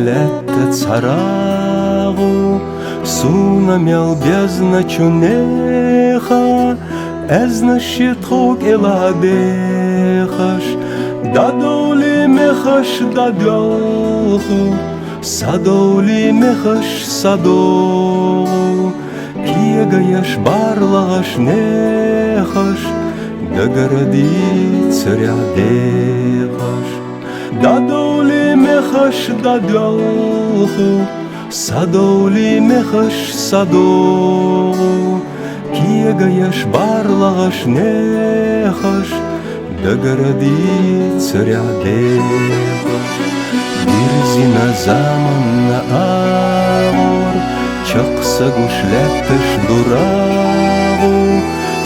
лето царагу, сунамел безначунеха, эзнащиток эладехаш, дадоли мехаш дадолху, садоли мехаш садол, киегаяш барлағаш нехаш, дагородит царя дехаш. Дадоли мехаш дадолху, садоли мехаш садол, киегаяш барлағаш нехаш, дагородит царя дехаш. Бирзина заманна авор, чақса гушлеттеш дурагу,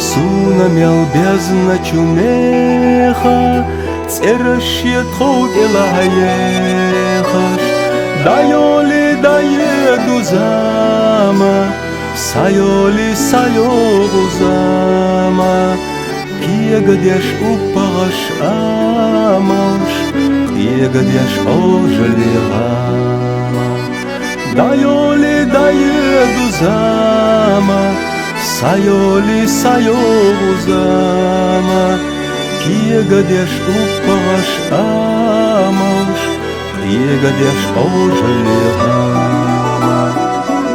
сунамел безначунеха, церащиток элаехаш. Дайоли даеду зама, сайоли сайогу зама, киегадеш упагаш амаш, киегадеш ожалегама. Дайоли даеду зама, сайоли сайогу зама, киегадеш упагаш амаш, киегадеш ожалегама.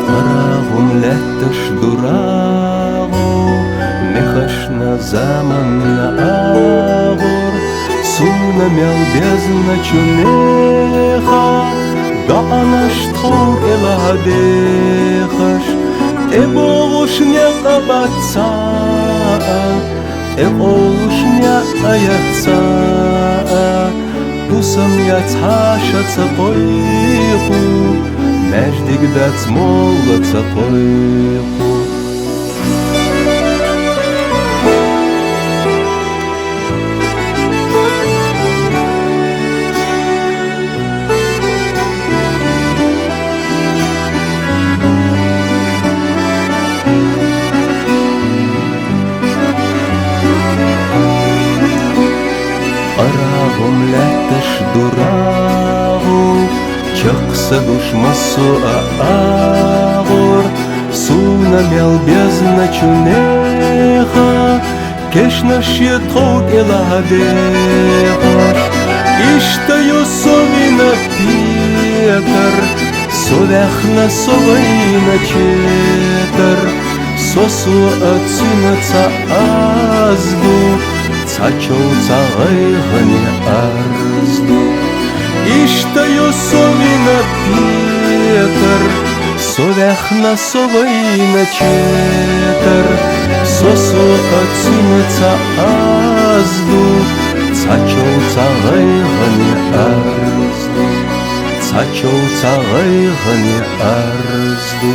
Парагум леттеш дурагу, мехашна заманна агор, сунамел безначунеха, гаанашток эладехаш. Эболушня кабаца, эболушня аяца, пусам яцаша цапойху, междик дац мола цапойху. Парагум леттеш дурагу, чақса душмасу агор, сунамел безначунеха, кешнащиток эладехаш. Иштаю совина петар, совяхна совайна четар, сосу ацунаца азду, цачоу цагайгане арзду. Иштаю совина петар, совяхна совайна четар, сосу ацунаца азду, цачоу цагайгане арзду, цачоу цагайгане арзду.